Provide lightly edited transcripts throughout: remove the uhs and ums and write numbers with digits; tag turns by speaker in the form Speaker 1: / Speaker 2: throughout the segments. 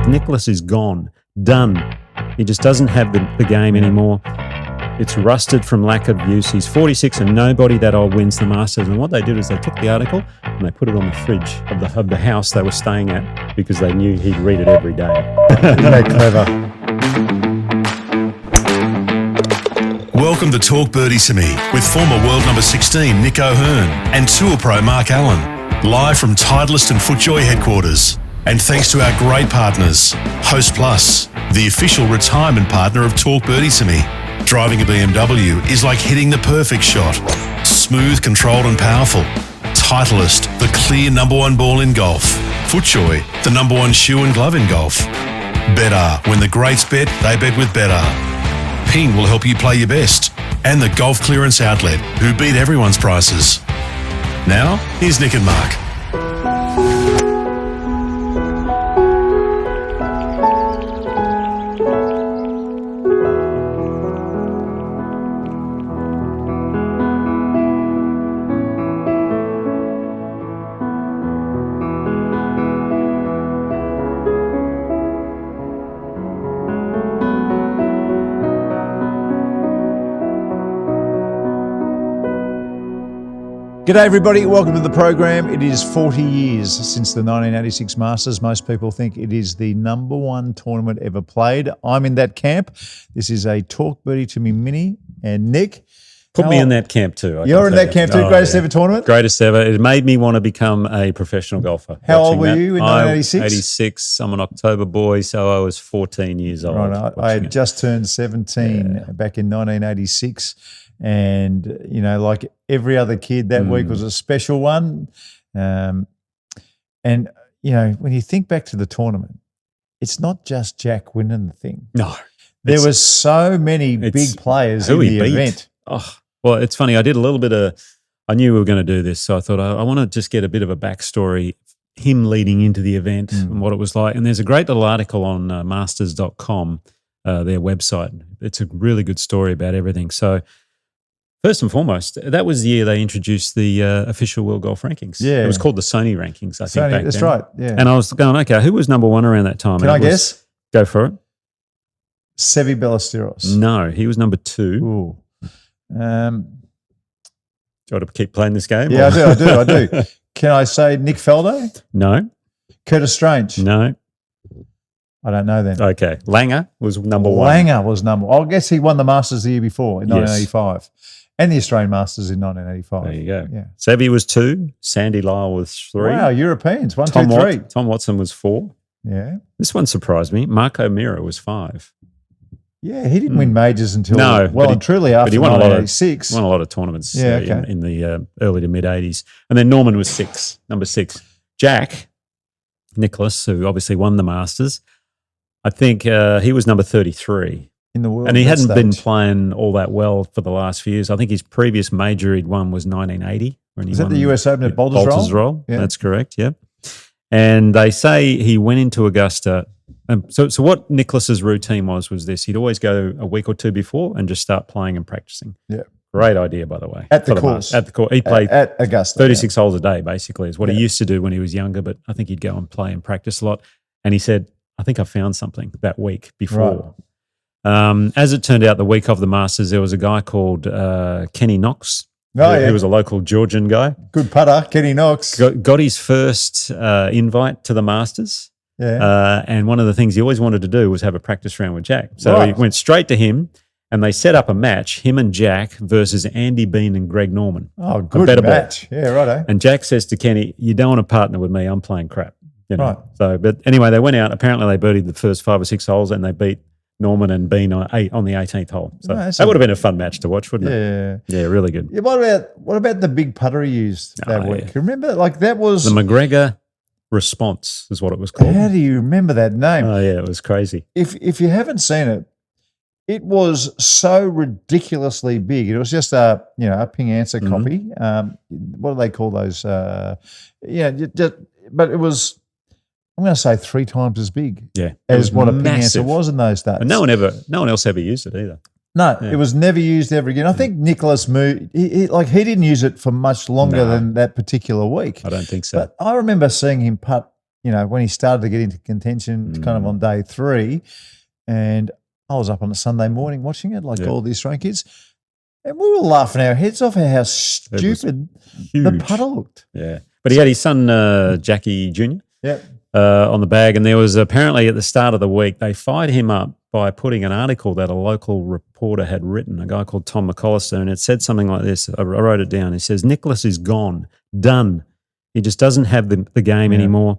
Speaker 1: Nicklaus is gone, done. He just doesn't have the game anymore. It's rusted from lack of use. He's 46 and nobody that old wins the Masters. And what they did is they took the article and they put it on the fridge of the house they were staying at because they knew he'd read it every day.
Speaker 2: Isn't that clever?
Speaker 3: Welcome to Talk Birdie To Me with former world number 16 Nick O'Hearn and Tour Pro Mark Allen. Live from Titleist and FootJoy headquarters. And thanks to our great partners, Host Plus, the official retirement partner of Talk Birdie To Me. Driving a BMW is like hitting the perfect shot. Smooth, controlled and powerful. Titleist, the clear #1 ball in golf. FootJoy, the #1 shoe and glove in golf. Better. When the greats bet, they bet with Better. Ping will help you play your best. And the Golf Clearance Outlet, who beat everyone's prices. Now, here's Nick and Mark.
Speaker 2: G'day everybody, welcome to the program. It is 40 years since the 1986 Masters. Most people think it is the #1 tournament ever played. I'm in that camp. This is a Talk Birdie To Me mini. And Nick,
Speaker 1: Put me in that camp too.
Speaker 2: You're in that camp too, greatest ever tournament?
Speaker 1: Greatest ever. It made me want to become a professional golfer.
Speaker 2: How old were you in 1986?
Speaker 1: 86. I'm an October boy, so I was 14 years old.
Speaker 2: Right, I had just turned 17 back in 1986. And, you know, like every other kid, that week was a special one. And, you know, when you think back to the tournament, it's not just Jack winning the thing.
Speaker 1: No.
Speaker 2: There were so many big players in the event.
Speaker 1: Oh, well, it's funny. I did a little bit I knew we were going to do this, so I thought I want to just get a bit of a backstory, him leading into the event and what it was like. And there's a great little article on masters.com, their website. It's a really good story about everything. So, first and foremost, that was the year they introduced the official World Golf Rankings.
Speaker 2: Yeah.
Speaker 1: It was called the Sony Rankings, I think, back
Speaker 2: that's
Speaker 1: then.
Speaker 2: right, yeah.
Speaker 1: And I was going, okay, who was #1 around that time?
Speaker 2: Can I guess?
Speaker 1: Go for it.
Speaker 2: Seve Ballesteros.
Speaker 1: No, he was #2.
Speaker 2: Ooh.
Speaker 1: Do you want to keep playing this game?
Speaker 2: Yeah, I do. Can I say Nick Faldo?
Speaker 1: No.
Speaker 2: Curtis Strange?
Speaker 1: No.
Speaker 2: I don't know then.
Speaker 1: Okay. Langer was #1.
Speaker 2: Langer was I guess he won the Masters the year before in 1985. And the Australian Masters in 1985.
Speaker 1: There you go.
Speaker 2: Yeah.
Speaker 1: Seve was 2. Sandy Lyle was 3.
Speaker 2: Wow, Europeans. 1, 2, 3.
Speaker 1: Tom Watson was 4.
Speaker 2: Yeah.
Speaker 1: This one surprised me. Mark O'Meara was 5.
Speaker 2: Yeah, he didn't win majors until truly after
Speaker 1: he won
Speaker 2: 1986.
Speaker 1: Won a lot of tournaments
Speaker 2: okay.
Speaker 1: in the early to mid 80s. And then Norman was 6, #6. Jack Nicklaus, who obviously won the Masters, I think he was number 33.
Speaker 2: In the world.
Speaker 1: And he hadn't been playing all that well for the last few years. I think his previous major he'd won was 1980.
Speaker 2: Is that the US Open at Baltusrol?
Speaker 1: Yeah. That's correct, yeah. And they say he went into Augusta. So what Nicklaus's routine was this. He'd always go a week or two before and just start playing and practicing.
Speaker 2: Yeah.
Speaker 1: Great idea, by the way.
Speaker 2: At the course.
Speaker 1: At the course. He played
Speaker 2: at Augusta.
Speaker 1: 36 holes a day, basically, is what he used to do when he was younger, but I think he'd go and play and practice a lot. And he said, I think I found something that week before. Right. As it turned out, the week of the Masters, there was a guy called Kenny Knox. He was a local Georgian guy.
Speaker 2: Good putter, Kenny Knox.
Speaker 1: Got his first invite to the Masters.
Speaker 2: Yeah.
Speaker 1: And one of the things he always wanted to do was have a practice round with Jack. So he went straight to him and they set up a match, him and Jack versus Andy Bean and Greg Norman.
Speaker 2: Oh, good match. Ball. Yeah, righto.
Speaker 1: And Jack says to Kenny, you don't want to partner with me, I'm playing crap. You know?
Speaker 2: Right.
Speaker 1: So, but anyway, they went out. Apparently they birdied the first 5 or 6 holes and they beat Norman and Bean on the 18th hole. So that would have been a fun match to watch, wouldn't it? Yeah, really good.
Speaker 2: Yeah, what about the big putter he used that week? Yeah. Remember, like that was
Speaker 1: the McGregor Response is what it was called.
Speaker 2: How do you remember that name?
Speaker 1: Oh yeah, it was crazy.
Speaker 2: If you haven't seen it, it was so ridiculously big. It was just a ping answer copy. What do they call those? But it was. I'm going to say 3 times as big.
Speaker 1: Yeah,
Speaker 2: as what a ping answer was in those days.
Speaker 1: And no one else ever used it either.
Speaker 2: No, it was never used ever again. I think Nicklaus moved. He didn't use it for much longer than that particular week.
Speaker 1: I don't think so.
Speaker 2: But I remember seeing him putt when he started to get into contention kind of on day 3, and I was up on a Sunday morning watching it like all the Australian kids, and we were laughing our heads off at how stupid the putter looked.
Speaker 1: Yeah. But he had his son, Jackie Jr.,
Speaker 2: Yep.
Speaker 1: On the bag, and there was apparently at the start of the week, they fired him up by putting an article that a local reporter had written, a guy called Tom McAllister, and it said something like this. I wrote it down. He says, Nicklaus is gone, done. He just doesn't have the game anymore.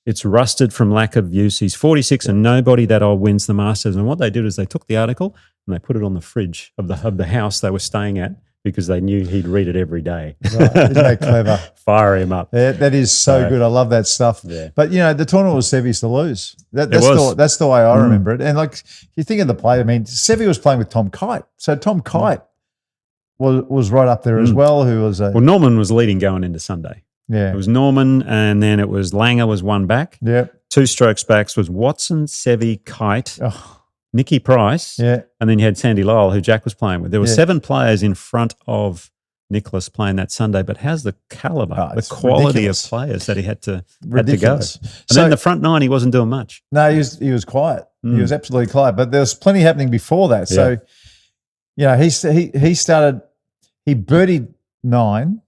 Speaker 1: It's rusted from lack of use. He's 46 and nobody that old wins the Masters. And what they did is they took the article and they put it on the fridge of the house they were staying at because they knew he'd read it every day.
Speaker 2: Right. Isn't that clever?
Speaker 1: Fire him up.
Speaker 2: Yeah, that is so good. I love that stuff.
Speaker 1: Yeah.
Speaker 2: But, the tournament was Seve's to lose. That's the way I remember it. And, you think of the play, I mean, Seve was playing with Tom Kite. So Tom Kite was right up there as well, who was
Speaker 1: Well, Norman was leading going into Sunday.
Speaker 2: Yeah.
Speaker 1: It was Norman, and then it was Langer was one back.
Speaker 2: Yep.
Speaker 1: 2 strokes backs was Watson, Seve, Kite, Nicky Price, and then you had Sandy Lyle, who Jack was playing with. There were 7 players in front of Nicklaus playing that Sunday, but how's the calibre, the quality of players that he had to go? And then the front 9, he wasn't doing much.
Speaker 2: No, he was quiet. He was absolutely quiet. But there was plenty happening before that. So, he started. He birdied 9.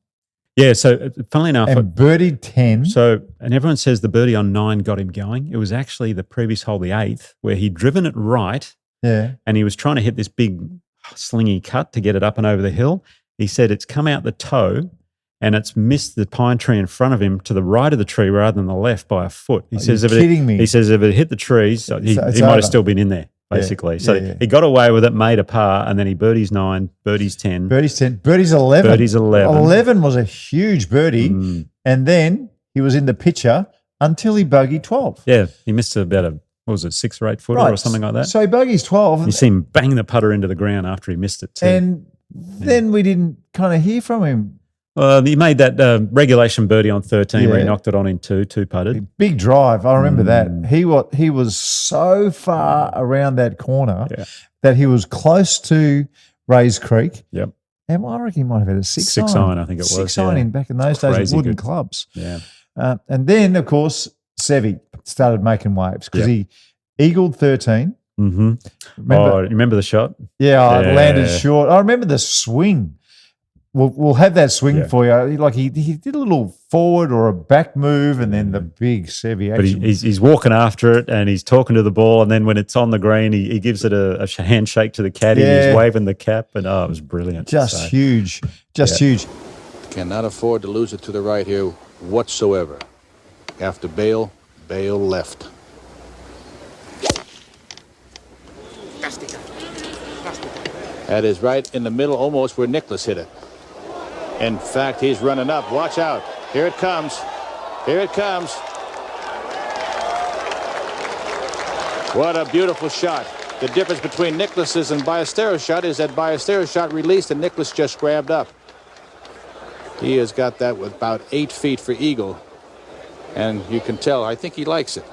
Speaker 1: Yeah, so funnily enough.
Speaker 2: And birdied 10.
Speaker 1: So, and everyone says the birdie on 9 got him going. It was actually the previous hole, the 8th, where he'd driven it right.
Speaker 2: Yeah.
Speaker 1: And he was trying to hit this big slingy cut to get it up and over the hill. He said it's come out the toe and it's missed the pine tree in front of him to the right of the tree rather than the left by a foot. He says, if it hit the trees, he might have still been in there. Basically. He got away with it, made a par, and then he birdies 9, birdies 10.
Speaker 2: Birdies 10. Birdies 11.
Speaker 1: Birdies 11.
Speaker 2: 11 was a huge birdie, and then he was in the picture until he bogeyed 12.
Speaker 1: Yeah, he missed about a 6 or 8 footer or something like that.
Speaker 2: So he bogeys 12.
Speaker 1: You see him bang the putter into the ground after he missed it too.
Speaker 2: And then we didn't kind of hear from him.
Speaker 1: He made that regulation birdie on 13 where he knocked it on in 2 putted.
Speaker 2: Big drive. I remember that. He was so far around that corner that he was close to Rays Creek.
Speaker 1: Yep.
Speaker 2: And I reckon he might have had a 6 iron.
Speaker 1: 6 iron, I think it was.
Speaker 2: 6 iron in back in those days with wooden clubs.
Speaker 1: Yeah.
Speaker 2: And then, of course, Seve started making waves because he eagled 13.
Speaker 1: Mm-hmm. Remember the shot?
Speaker 2: Yeah, I landed short. I remember the swing. We'll have that swing for you. Like he did a little forward or a back move, and then the big Seve action.
Speaker 1: But he's walking after it, and he's talking to the ball, and then when it's on the green, he gives it a handshake to the caddy. And he's waving the cap, and it was brilliant.
Speaker 2: Just huge, huge.
Speaker 4: Cannot afford to lose it to the right here whatsoever. After bail left. That is right in the middle, almost where Nicklaus hit it. In fact, he's running up. Watch out. Here it comes. Here it comes. What a beautiful shot. The difference between Nicklaus's and Ballesteros' shot is that Ballesteros' shot released and Nicklaus just grabbed up. He has got that with about 8 feet for eagle. And you can tell, I think he likes it.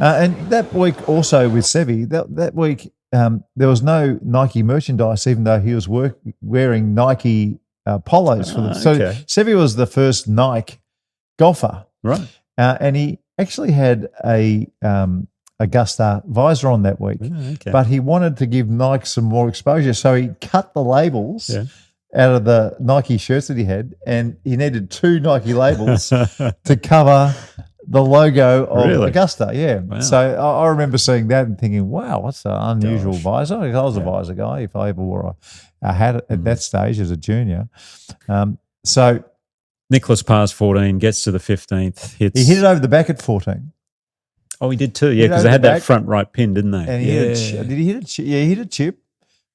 Speaker 2: And that week also with Seve, that week there was no Nike merchandise, even though he was wearing Nike polos for them. So Seve was the first Nike golfer,
Speaker 1: right?
Speaker 2: And he actually had a Augusta visor on that week, but he wanted to give Nike some more exposure, so he cut the labels out of the Nike shirts that he had, and he needed 2 Nike labels to cover the logo of Augusta. Yeah. Wow. So I remember seeing that and thinking, wow, what's an unusual visor. I was a visor guy if I ever wore a hat at that stage as a junior. So
Speaker 1: Nicklaus pars 14, gets to the 15th, hits.
Speaker 2: He hit it over the back at 14.
Speaker 1: Oh, he did too, because they had that front right pin, didn't they?
Speaker 2: And he did he hit a chip? Yeah, he hit a chip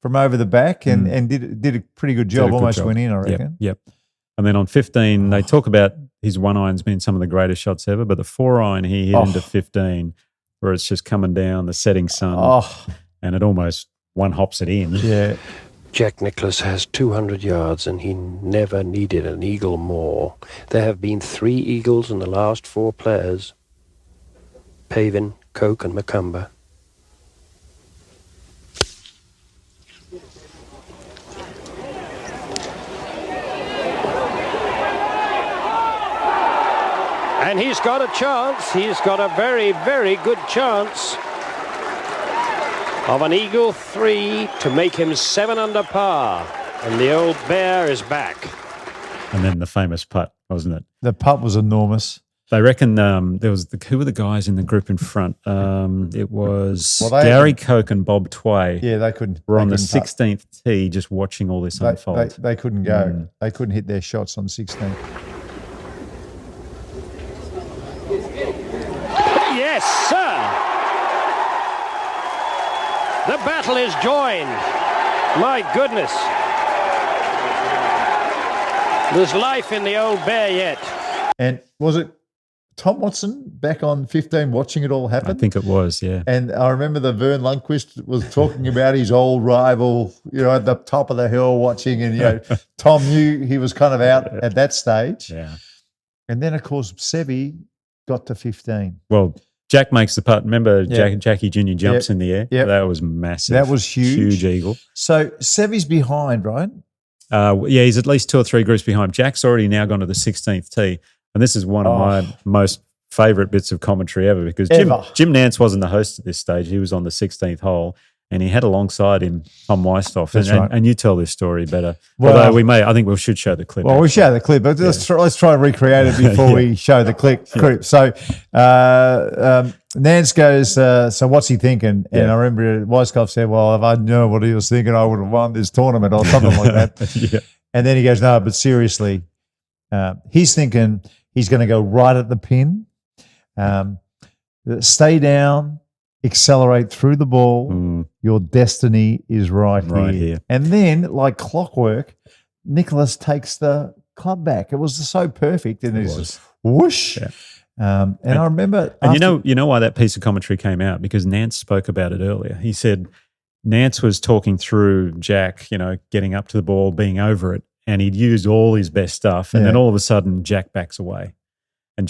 Speaker 2: from over the back and did a pretty good job. Almost went in, I reckon.
Speaker 1: Yep. And then on 15, they talk about his 1 iron's been some of the greatest shots ever, but the 4 iron he hit into 15, where it's just coming down the setting sun, and it almost one hops it in.
Speaker 2: Yeah.
Speaker 5: Jack Nicklaus has 200 yards, and he never needed an eagle more. There have been 3 eagles in the last 4 players: Pavin, Coke, and Macumber. And he's got a chance. He's got a very, very good chance of an eagle 3 to make him 7 under par. And the old bear is back.
Speaker 1: And then the famous putt, wasn't it?
Speaker 2: The putt was enormous.
Speaker 1: They reckon there was who were the guys in the group in front? It was
Speaker 2: Well,
Speaker 1: Gary Koch and Bob Tway.
Speaker 2: Yeah, they couldn't.
Speaker 1: Were on the
Speaker 2: couldn't putt.
Speaker 1: 16th tee, just watching all this unfold.
Speaker 2: They couldn't go. They couldn't hit their shots on 16.
Speaker 5: Yes, sir. The battle is joined. My goodness. There's life in the old bear yet.
Speaker 2: And was it Tom Watson back on 15 watching it all happen?
Speaker 1: I think it was, yeah.
Speaker 2: And I remember the Vern Lundquist was talking about his old rival, at the top of the hill watching, and Tom knew he was kind of out at that stage.
Speaker 1: Yeah.
Speaker 2: And then, of course, Seve got to 15.
Speaker 1: Well, Jack makes the putt. Remember, Jackie Jr. jumps in the air?
Speaker 2: Yep.
Speaker 1: That was massive.
Speaker 2: That was huge.
Speaker 1: Huge eagle.
Speaker 2: So Seve's behind, right?
Speaker 1: Yeah, he's at least 2 or 3 groups behind. Jack's already now gone to the 16th tee. And this is one of my most favourite bits of commentary ever, because Jim Nance wasn't the host at this stage. He was on the 16th hole, and he had alongside him Tom Wysthoff.
Speaker 2: That's right.
Speaker 1: And you tell this story better.
Speaker 2: Well,
Speaker 1: although I think we should show the clip.
Speaker 2: Well, we show the clip, but let's try and recreate it before we show the clip. So Nance goes, so what's he thinking? And I remember Wysthoff said, well, if I knew what he was thinking, I would have won this tournament or something like that.
Speaker 1: Yeah.
Speaker 2: And then he goes, no, but seriously, he's thinking he's going to go right at the pin, stay down, accelerate through the ball. Your destiny is right here. And then, like clockwork, Nicklaus takes the club back. It was so perfect, and it's just whoosh. Yeah. And I remember,
Speaker 1: and you know why that piece of commentary came out? Because Nance spoke about it earlier. He said Nance was talking through Jack, getting up to the ball, being over it, and he'd used all his best stuff, and then all of a sudden Jack backs away, and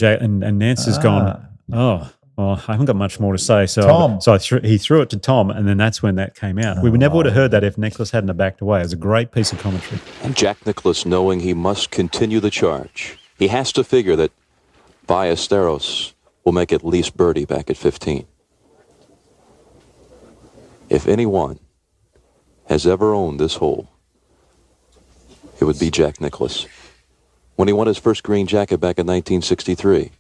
Speaker 1: Nance has gone, oh, I haven't got much more to say. So he threw it to Tom, and then that's when that came out. We never would have heard that if Nicklaus hadn't have backed away. It was a great piece of commentary.
Speaker 6: And Jack Nicklaus, knowing he must continue the charge, he has to figure that Ballesteros will make at least birdie back at 15. If anyone has ever owned this hole, it would be Jack Nicklaus. When he won his first green jacket back in 1963,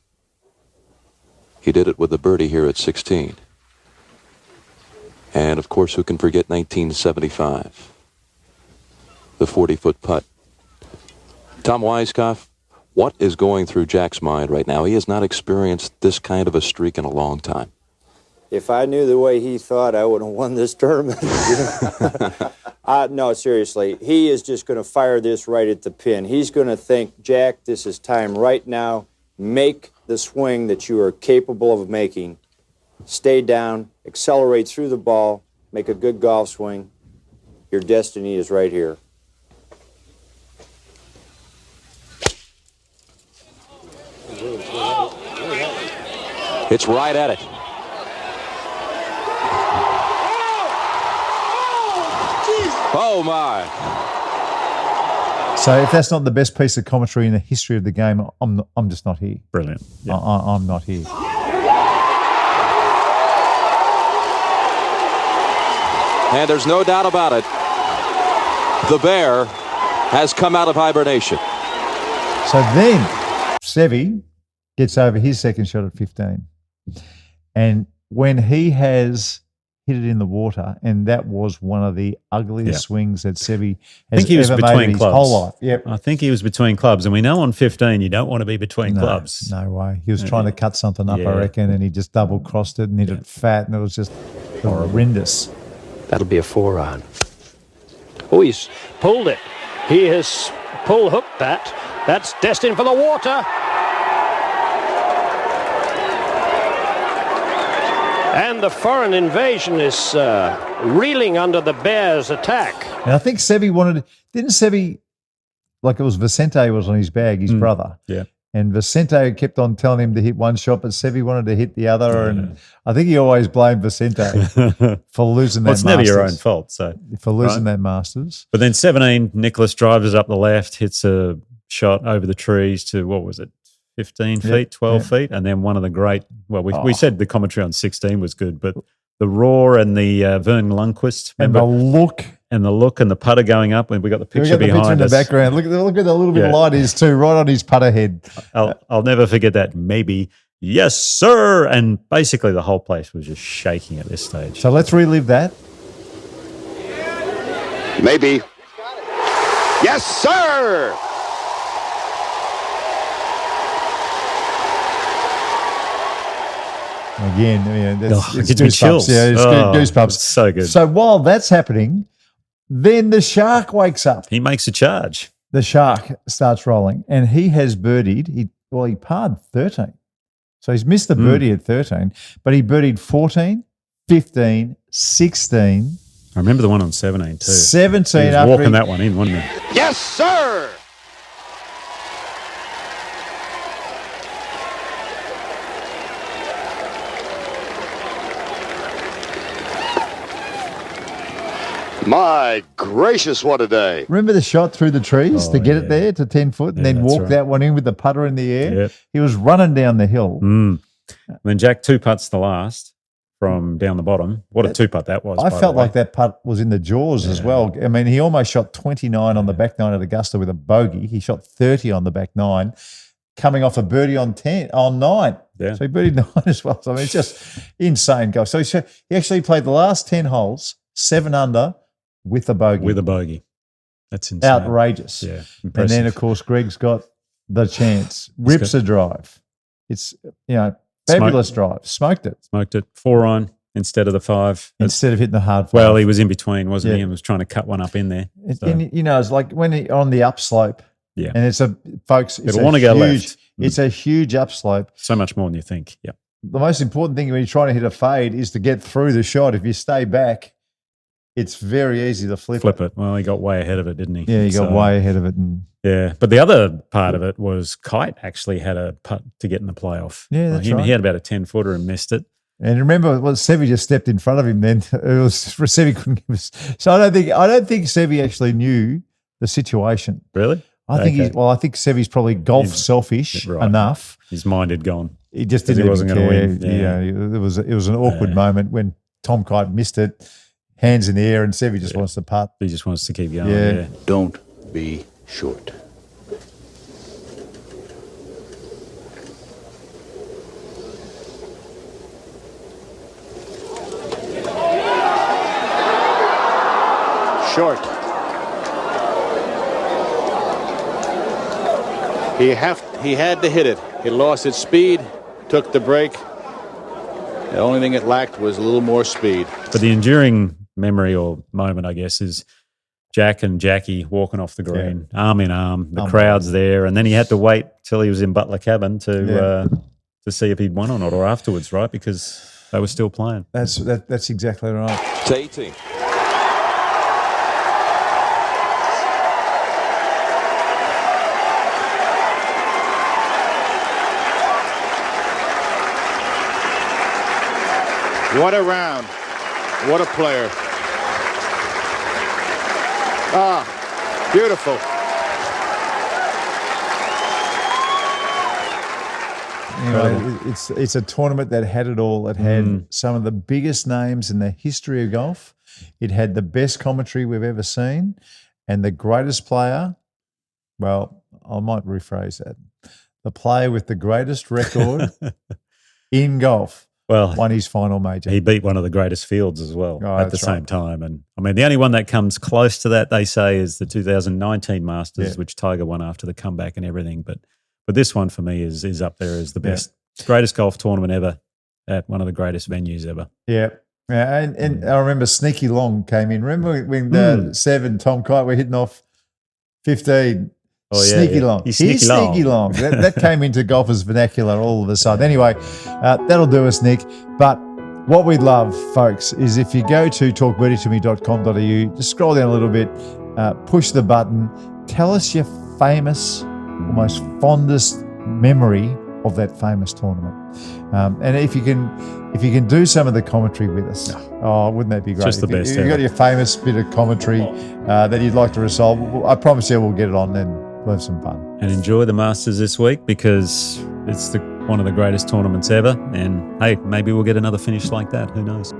Speaker 6: he did it with a birdie here at 16. And, of course, who can forget 1975? The 40-foot putt. Tom Weiskopf, what is going through Jack's mind right now? He has not experienced this kind of a streak in a long time.
Speaker 7: If I knew the way he thought, I would have won this tournament. No, seriously. He is just going to fire this right at the pin. He's going to think, Jack, this is time right now. Make the swing that you are capable of making. Stay down, accelerate through the ball, make a good golf swing. Your destiny is right here.
Speaker 6: It's right at it. Oh, my.
Speaker 2: So if that's not the best piece of commentary in the history of the game, I'm just not here.
Speaker 1: Brilliant. Yeah.
Speaker 2: I'm not here.
Speaker 6: And there's no doubt about it. The bear has come out of hibernation.
Speaker 2: So then Seve gets over his second shot at 15. And when he has hit it in the water, and that was one of the ugliest swings that Seve has ever made in his whole life. Yep.
Speaker 1: I think he was between clubs, and we know on 15 you don't want to be between clubs.
Speaker 2: No way. He was trying to cut something up, I reckon, and he just double-crossed it and hit it fat, and it was just horrendous.
Speaker 5: That'll be a 4-iron. Oh, he's pulled it. He has pull-hooked that. That's destined for the water. And the foreign invasion is reeling under the bear's attack.
Speaker 2: And I think Seve didn't Seve, like it was Vicente was on his bag, his brother.
Speaker 1: Yeah.
Speaker 2: And Vicente kept on telling him to hit one shot, but Seve wanted to hit the other. And I think he always blamed Vicente for losing that
Speaker 1: It's
Speaker 2: Masters.
Speaker 1: never your own fault. So
Speaker 2: for losing that Masters.
Speaker 1: But then 17, Nicklaus drives it up the left, hits a shot over the trees to, what was it, 15 feet, 12 feet, and then one of the great. Well, we said the commentary on 16 was good, but the roar and the Vern Lundquist,
Speaker 2: remember? And the look
Speaker 1: and the putter going up, and we got the picture
Speaker 2: behind
Speaker 1: behind
Speaker 2: us.
Speaker 1: us.
Speaker 2: In the background. Look at the little bit of light is too, right on his putter head.
Speaker 1: I'll never forget that. Maybe. Yes, sir. And basically the whole place was just shaking at this stage.
Speaker 2: So let's relive that.
Speaker 8: Maybe. Yes, sir.
Speaker 2: Again, it's
Speaker 1: gives me chills.
Speaker 2: Yeah, it's goosebumps.
Speaker 1: It's so good.
Speaker 2: So while that's happening, then the shark wakes up.
Speaker 1: He makes a charge.
Speaker 2: The shark starts rolling, and he has birdied. He parred 13. So he's missed the birdie at 13, but he birdied 14, 15, 16.
Speaker 1: I remember the one on 17 too.
Speaker 2: 17
Speaker 1: he was walking that one in, wasn't he?
Speaker 8: Yes, sir. My gracious, what a day.
Speaker 2: Remember the shot through the trees to get it there to 10 foot and then walk that one in with the putter in the air?
Speaker 1: Yep.
Speaker 2: He was running down the hill.
Speaker 1: When Jack two putts the last from down the bottom, what a two putt that was.
Speaker 2: I felt like that putt was in the jaws as well. I mean, he almost shot 29 on the back nine at Augusta with a bogey. He shot 30 on the back nine, coming off a birdie on 9.
Speaker 1: Yeah.
Speaker 2: So he birdied 9 as well. So I mean, it's just insane golf. So he actually played the last 10 holes, 7 under, with a bogey.
Speaker 1: With a bogey. That's insane.
Speaker 2: Outrageous.
Speaker 1: Yeah. Impressive.
Speaker 2: And then, of course, Greg's got the chance. Rips a drive. It's, fabulous drive. Smoked it.
Speaker 1: 4 on instead of the 5.
Speaker 2: Instead of hitting the hard 5.
Speaker 1: Well, he was in between, wasn't he? And was trying to cut one up in there. So.
Speaker 2: And, it's like when on the upslope.
Speaker 1: Yeah.
Speaker 2: And
Speaker 1: It'll want to go left.
Speaker 2: It's a huge upslope.
Speaker 1: So much more than you think. Yeah.
Speaker 2: The most important thing when you're trying to hit a fade is to get through the shot. If you stay back, it's very easy to flip it.
Speaker 1: Well, he got way ahead of it, didn't he?
Speaker 2: Yeah, he got way ahead of it.
Speaker 1: Yeah, but the other part of it was Kite actually had a putt to get in the playoff.
Speaker 2: Yeah, that's right.
Speaker 1: He had about a 10-footer and missed it.
Speaker 2: And remember, Seve just stepped in front of him then. It was Seve couldn't give us. So I don't think Seve actually knew the situation.
Speaker 1: Really?
Speaker 2: I think Seve's probably selfish enough.
Speaker 1: His mind had gone.
Speaker 2: He just didn't. He wasn't going to win.
Speaker 1: Yeah.
Speaker 2: It was an awkward moment when Tom Kite missed it. Hands in the air, and Seve just wants to putt.
Speaker 1: He just wants to keep going.
Speaker 2: Yeah.
Speaker 8: Don't be short.
Speaker 4: Short. He had to hit it. It lost its speed, took the break. The only thing it lacked was a little more speed.
Speaker 1: But the enduring memory or moment, I guess, is Jack and Jackie walking off the green, arm in arm. The crowd's there, and then he had to wait till he was in Butler Cabin to see if he'd won or not, or afterwards, right? Because they were still playing.
Speaker 2: That's exactly right.
Speaker 6: It's 18.
Speaker 4: What a round. What a player. Beautiful.
Speaker 2: It's a tournament that had it all. It had some of the biggest names in the history of golf. It had the best commentary we've ever seen, and the greatest player. Well, I might rephrase that. The player with the greatest record in golf. Won his final major.
Speaker 1: He beat one of the greatest fields as well at the same time. And I mean, the only one that comes close to that, they say, is the 2019 Masters, which Tiger won after the comeback and everything. But this one for me is up there as the best, greatest golf tournament ever at one of the greatest venues ever.
Speaker 2: Yeah. And I remember Sneaky Long came in. Remember when Seve and Tom Kite were hitting off 15? Sneaky Long.
Speaker 1: He's sneaky
Speaker 2: long. That came into golfers' vernacular all of a sudden. Anyway, that'll do us, Nick. But what we'd love, folks, is if you go to talkbirdie2me.com.au, just scroll down a little bit, push the button, tell us your famous, most fondest memory of that famous tournament. And if you can do some of the commentary with us, wouldn't that be great?
Speaker 1: Just the best.
Speaker 2: If you've got your famous bit of commentary that you'd like to resolve, I promise you we'll get it on then. We'll have some fun.
Speaker 1: And enjoy the Masters this week because it's one of the greatest tournaments ever. And hey, maybe we'll get another finish like that. Who knows?